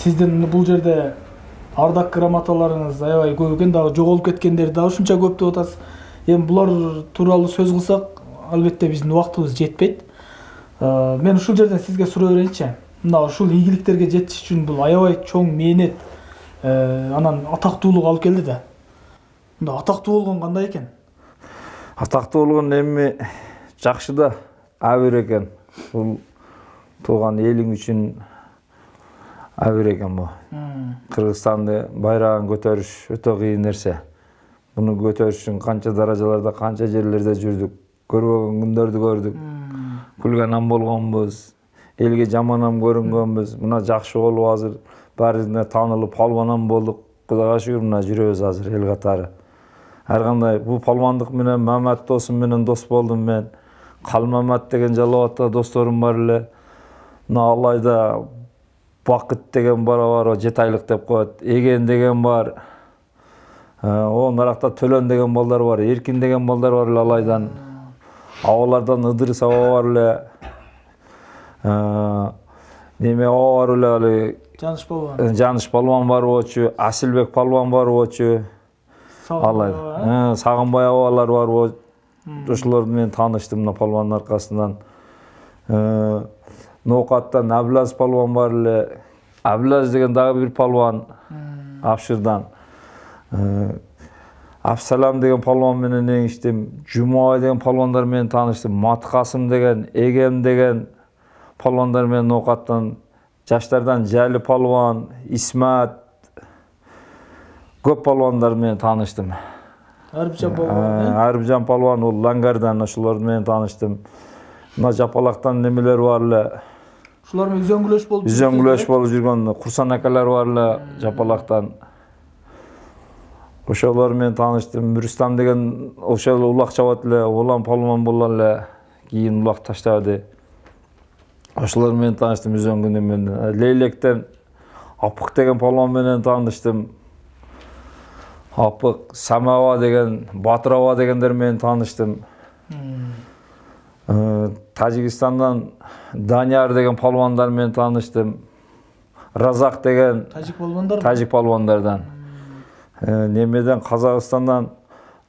Сиздин бул жерде ардак грамоталарыңыз аябай көп экен, дагы жоголуп кеткендер дагы ушунча көп деп атасыз. Эми булар тууралуу сөз кылсак, албетте биздин убактыбыз жетпейт. Мен ушул жерден сизге суроо берейинчи. Мына ушул ийгиликтерге жетиш үчүн бул аябай чоң мээнет, анан атактуулук алып келди да. Мында атактуу болгон кандай экен? Атактуу болгон эми жакшы да, абийир экен. Бул тууган элиң үчүн абийир экен бу. Кыргызстанды байрагын көтөрүш өтө кыйын нерсе. Буну көтөрүш үчүн канча даражаларда, канча жерлерде жүрдүк, көрбөгөн күндөрдү көрдүк. Күлгөн ам болгонбуз, элге жаман ам көрүнгөнбүз. Мына жакшы болуп азыр баарыбызга таанылып палван болдук. Кудайга шүгүр, мына жүрөбүз азыр эл катары. Ар кандай бул палвандык менен Мамат досум менен дос болдум мен. Калмамат деген Жалал Абадта досторум бар эле. Мына Алайда Бакыт деген бар, 7 айлык деп коет. Эген деген бар. Наракта Төлөн деген балдар бар, Эркин деген балдар бар эле Алайдан. Абалардан Ыдырыс аба бар эле. Неме аба бар эле али Жаныш палван. Жаныш палван бар болчу, Асилбек палван бар болчу. Алай. Сагынбай абалар бар болчу. Ошолор менен тааныштым мына палвандын аркасынан. Ноокаттан Аблаз палван бар эле. Аблаз деген дагы бир палван Апшырдан. Абсалам деген палван менен еңиштим. Жумабай деген палвандар менен тааныштым. Маткасым деген, Эгем деген палвандар менен Ноокаттан, жаштардан Жали палван, Исмат көп палвандар менен тааныштым. Арбжан палван ул Лангардан, ошолор менен тааныштым. Мына Жапалактан немелер бар эле. Ушулар менен үзөңгүлөш болуп жүргөн Курсан акалар бар эле Жапалактан. Ошолор менен тааныштым. Мүрүстам деген ошол улак чабат эле, улам палван болгон эле, кийин улак таштады. Ошолор менен тааныштым үзөңгүнү менен. Лейлектен Апык деген палван менен тааныштым. Апык, Самаба деген, Батыраба дегендер менен тааныштым. Тажикстандан Данияр деген палвандар менен тааныштым. Разак деген тажик палвандардан. Немеден Казакстандан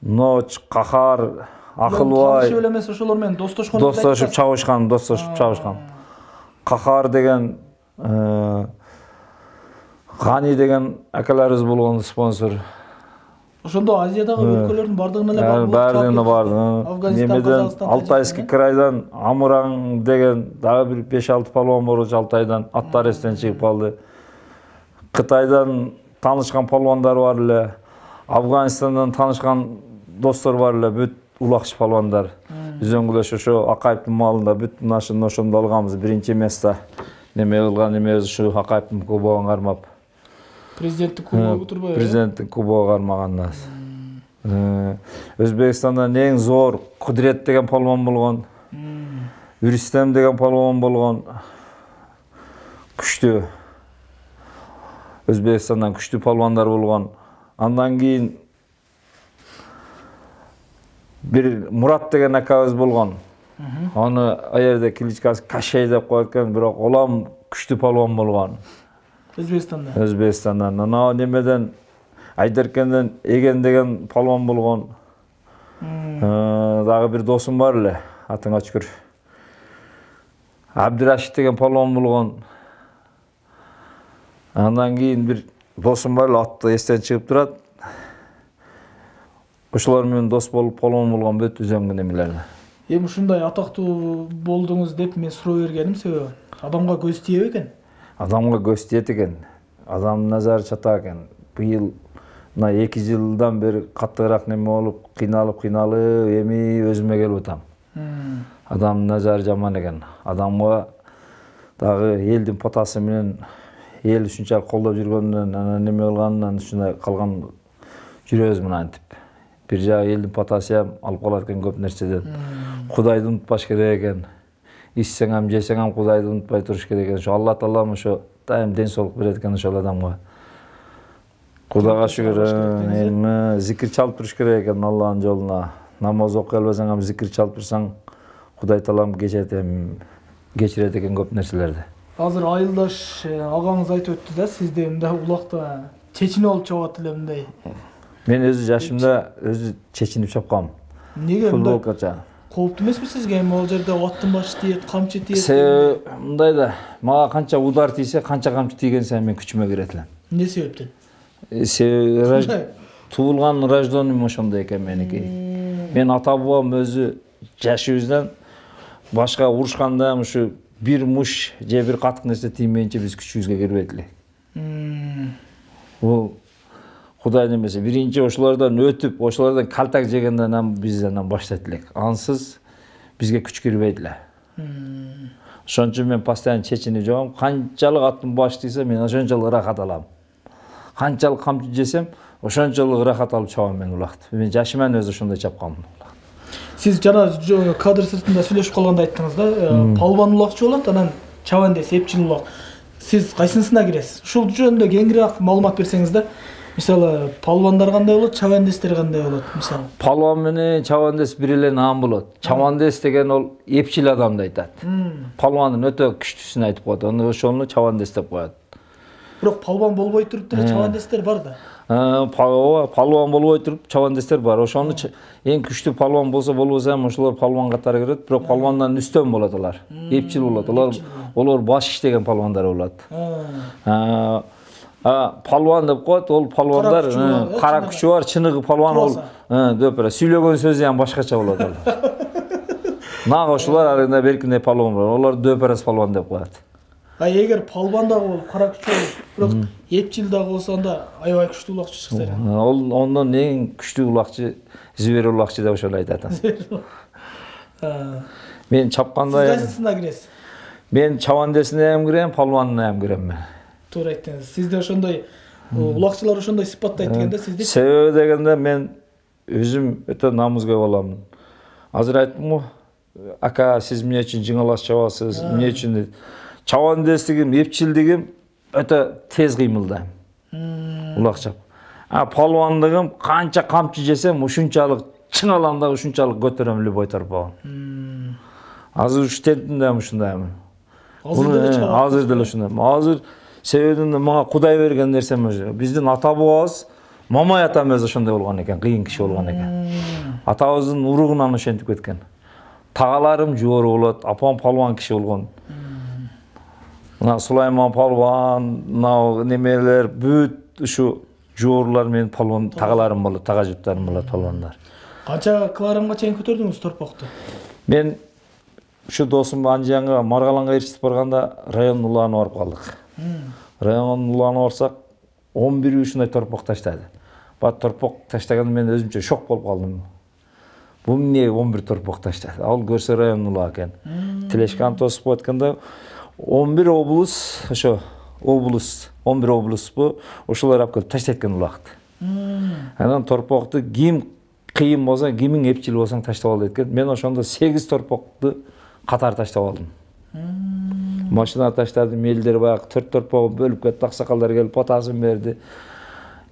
Ноч, Кахар, Акылбай. Таанышы эле эмес, ошолор менен достошкон. Достошуп чабышкан. Кахар деген, Гани деген акаларыбыз болгон спонсор. Ошондо Азиядагы өлкөлөрдүн бардыгына эле барды. Бардыгына барды. Немеден Алтайский крайдан Амураң деген дагы бир 5-6 палван болчу Алтайдан, аттар эстен чыгып калды. Кытайдан таанышкан палвандар бар эле. Афганистандан таанышкан достор бар эле, бүт улакчы палвандар. Үзөңгүлөш ошо Акаевдин маалында бүт нашын ошондо алганбыз, 1-место. Неме кылган эмебиз ушу Акаевдин кубогун кармап. Президенттик кубогу турбайбы? Президенттик кубогу кармаганбыз. Өзбекстандан эң зор Кудрет деген палван болгон. Үрүстем деген палван болгон. Күчтүү. Өзбекстандан күчтүү палвандар болгон. Андан кийин бир Мурат деген акабыз болгон. Аны аерде кличкасы Кашей деп коет экен, бирок улам күчтүү палван болгон. Өзбекстандан. Ана немеден Айдаркенден Эген деген палван болгон. Дагы бир досум бар эле, атыңа шүкүр. Абдырашид деген палван болгон. Андан кийин бир досум бар эле, аты эстен чыгып турат. Ошолор менен дос болуп палван болгон бүт үзөңгү немелерде. Эми ушундай атактуу болдуңуз деп мен суроо бергеним себеби адамга көз тие экен. Адамга көз тиет экен. Адамдын назары чата экен. Быйыл мына 2 жылдан бери каттыраак неме болуп, кыйналып, эми өзүмө келип атам. Адамдын назары жаман экен. Адамга дагы элдин потасы менен эл ушунчалык колдоп жүргөндөн, анан неме кылганынан ушундай калган жүрөбүз мынантип. Бир жагы элдин потасы алып калат экен көп нерседен. Кудайды унутпаш керек экен. Ичсең ам, жесең ам Кудайды унутпай туруш керек экен. Ошо Алла Таалам ошо дайым ден соолук берет экен ошол адамга. Кудайга шүгүр, зикир чалып туруш керек экен Алланын жолуна. Намаз окуй албасаң ам зикир чалып турсаң, Кудай Таалам кечирет экен көп нерселерди. Азыр Айылдаш агаңыз айтып өттү да, сизде мындай улакта чечине болуп чабат эле мындай. Мен өзү жашымда өзү чечинип чапкам. Неге мындай Футболкача. кооптуу эмеспи сизге? Эми ал жерде аттын башы тиет, камчы тиет. Мындай да, мага канча удар тийсе, канча камчы тийген сайын мен күчүмө кирет элем. Эмне себептен? Туулган рождением ошондой экен меники. Мен ата бабам өзү жашыбыздан башка урушканда ушу бир муш же бир катык нерсе тиймейинче биз күчүбүзгө кирбейт элек. Бул Кудай немесе биринчи ошолордон өтүп, ошолордон калтак жегенден биз анан баштайт элек. Ансыз бизге күч кирбейт эле. Ошон үчүн мен постоянно чечинип жабам. Канчалык аттын башы тийсе, мен ошончолук ырахат алам. Канчалык камчы жесем, ошончолук ырахат алып чабам мен улакты. Мен жашыман өзү ошондой чапкам. Сиз жана кадр сыртында сүйлөшүп калганда айттыңыз да, палбан улакчы болот, анан чабандес эпчил улак. Сиз кайсынысына киресиз? Ушул жөнүндө кеңири маалымат берсеңиз да. Мисалы, палбандар кандай болот, чабандестер кандай болот, мисалы? Палбан менен чабандес бир эле наам болот. Чабандес деген ол эпчил адамды айтат. Палбандын өтө күчтүүсүн айтып коет. Ошону чабандес деп коет. Бирок палбан болбой туруп деле чабандестер бар да. Палбан болбой туруп чабандестер бар. Ошону эң күчтүү палбан болбосо ошолор палбан катары кирет, бирок палбандан үстөн болот алар. Эпчил болот. Олар баш иштеген палбандар болот. Палбан деп коет, ол палбандар кара күчү бар, чыныгы палбан ол деп берет. Сүйлөгөн сөзү ham башкача болот ал. Нага ошолор арасында беркиндей палбан бар. Олар дөперес палбан деп коет. Эгер палбан дагы болуп, кара күчү болуп, бирок эпчил дагы болсо анда аябай күчтүү улакчы чыкса. Ол ондон эң күчтүү улакчы, зибер улакчы деп ошол айтат. Мен чапканда сиз кайсысына киресиз? Мен чабандесине ham кирем, палбанына ham кирем мен. Туура айттыңыз. Сизде ошондой улакчылар ошондой сыпаттайт дегенде сизди себеби дегенде мен өзүм өтө намыскөй баламын. Азыр айттым го, ака сиз эмне үчүн жыңалас чабасыз, эмне үчүн чабандестигим, эпчилдигим өтө тез кыймылдайм. Улакчап. Палбандыгым канча камчы жесем, ушунчалык чыңалам да ушунчалык көтөрөм любой торпогун. Азыр уштентиндем ушундаймын. Азыр деле ушундаймын. Азыр себебинде мага Кудай берген нерсем өзү. Биздин ата бабабыз, мамай атамыз ошондой болгон экен, кыйын киши болгон экен. Атабыздын уругунан ошентип кеткен. Тагаларым жоору болот, апам палбан киши болгон. Мына Сулайман палбан, мына немелер бүт ушу жоорулар менин палбан тагаларым болот, тага жуптарым болот палбандар. Канча килограммга чейин көтөрдүңүз торпокту? Мен ушу досум Анжанга, Маргаланга ээрчитип барганда район улааны барып калдык. Район улааны барсак 11 ушундай торпок таштады. Бат торпок таштаганда мен өзүмчө шок болуп калдым. Бул эмне 11 торпок таштады? Ал көрсө район улаа экен. Тилешкан тосуп атканда 11 облус, ошо облус, 11 облус бу, ошолор алып келип таштайт экен улакты. Анан торпокту ким кыйын болсо, кимиң эпчил болсоң таштап ал дейт экен. Мен ошондо 8 торпокту катар таштап алдым. Машина таштадым, элдер баягы 4 торпогун бөлүп кетти, аксакалдар келип потасын берди.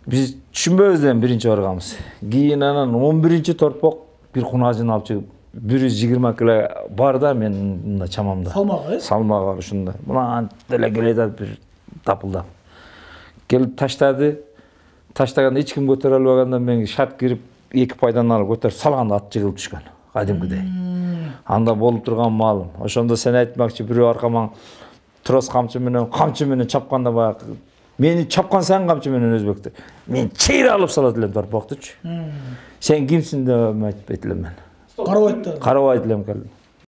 Биз түшүнбөбүз эми биринчи барганбыз. Кийин анан 11-чи торпок бир кунажын алып чыгып 120 кг бар да мен мына чамамда. Салмагы? Салмагы ушундай. Мына деле келет бир тапылдап. Келип таштады. Таштаганда эч ким көтөрө албаганда мен шарт кирип 2 пайдан алып көтөрүп салганда ат жыгылып түшкөн. Кадимкидей. Анда болуп турган маалым. Ошондо сен айтмакчы бирөө аркаман трос камчы менен чапканда баягы мени чапкан сайын камчы менен өзбектер. Мен чейре алып салат элем торпоктучу. Сен кимсиң деп айтпайт элем мен. Карабайт. Карабайт элем келди.